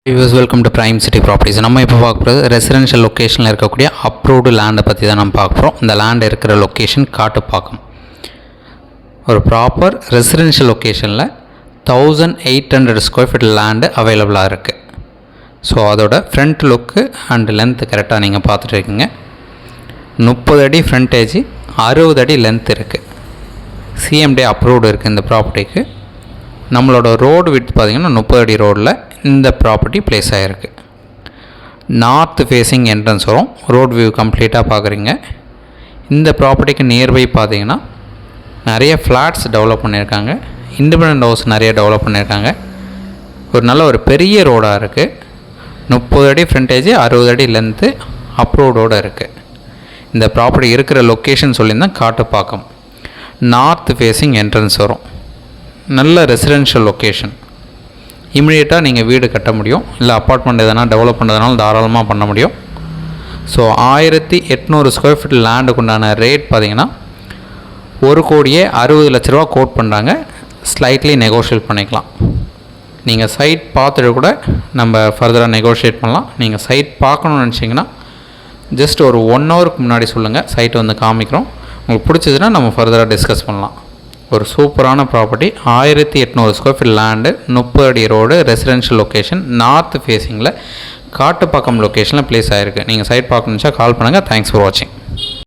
Viewers welcome to prime city properties. நம்ம இப்போ பார்க்க போகிறது ரெசிடென்ஷியல் லொக்கேஷனில் இருக்கக்கூடிய அப்ரூவ்டு லேண்டை பற்றி தான் நம்ம பார்க்க போகிறோம். இந்த லேண்ட் இருக்கிற லொக்கேஷன் காட்டுப்பாக்கம். ஒரு ப்ராப்பர் ரெசிடென்ஷியல் லொக்கேஷனில் 1800 ஸ்கொயர் ஃபீட் லேண்டு அவைலபிளாக இருக்குது. ஸோ அதோட ஃப்ரண்ட் லுக்கு அண்ட் லென்த்து கரெக்டாக நீங்கள் பார்த்துட்டு இருக்கீங்க. 30 அடி ஃப்ரண்டேஜ், 60 அடி லென்த் இருக்குது. சிஎம்டி அப்ரூவ்டு இருக்குது இந்த ப்ராப்பர்ட்டிக்கு. நம்மளோட ரோடு விட்டு பார்த்திங்கன்னா 30 அடி ரோடில் இந்த ப்ராப்பர்ட்டி பிளேஸ் ஆகிருக்கு. நார்த் ஃபேஸிங் என்ட்ரன்ஸ் வரும். ரோட் வியூ கம்ப்ளீட்டாக பார்க்குறீங்க. இந்த ப்ராப்பர்ட்டிக்கு நியர்பை பார்த்திங்கன்னா நிறைய ஃப்ளாட்ஸ் டெவலப் பண்ணியிருக்காங்க. இண்டிபெண்டன்ட் ஹவுஸ் நிறைய டெவலப் பண்ணியிருக்காங்க. ஒரு பெரிய ரோடாக இருக்குது. 30 அடி ஃப்ரண்டேஜ், 60 அடி லென்த்து அப்ரூவ்டோடு இருக்குது. இந்த ப்ராப்பர்ட்டி இருக்கிற லொக்கேஷன் சொல்லியிருந்தால் காட்டுப்பாக்கம். நார்த் ஃபேஸிங் என்ட்ரன்ஸ் வரும். நல்ல ரெசிடென்ஷியல் லொக்கேஷன். இமிடியேட்டாக நீங்கள் வீடு கட்ட முடியும், இல்லை அப்பார்ட்மெண்ட் எதனா டெவலப் பண்ணுறதுனால தாராளமாக பண்ண முடியும். ஸோ 1800 ஸ்கொயர் ஃபீட் லேண்டுக்கு உண்டான ரேட் பார்த்திங்கன்னா 1,60,00,000 கோட் பண்ணுறாங்க. ஸ்லைட்லி நெகோஷியேட் பண்ணிக்கலாம். நீங்கள் சைட் பார்த்துட்டு கூட நம்ம ஃபர்தராக நெகோஷியேட் பண்ணலாம். நீங்கள் சைட் பார்க்கணுன்னு நினச்சிங்கன்னா ஜஸ்ட் ஒரு 1 ஹவருக்கு முன்னாடி சொல்லுங்கள், சைட் வந்து காமிக்கிறோம். உங்களுக்கு பிடிச்சதுன்னா நம்ம ஃபர்தராக டிஸ்கஸ் பண்ணலாம். ஒரு சூப்பரான ப்ராப்பர்ட்டி, 1800 ஸ்கொயர் ஃபீட் லேண்டு, 30 அடி ரோடு, ரெசிடென்ஷியல் லொக்கேஷன், நார்த் ஃபேஸிங்கில் காட்டுப்பாக்கம் லொக்கேஷனில் பிளேஸ் ஆகிருக்கு. நீங்கள் சைட் பார்க்கணுச்சா கால் பண்ணுங்கள். தேங்க்ஸ் ஃபார் வாட்சிங்.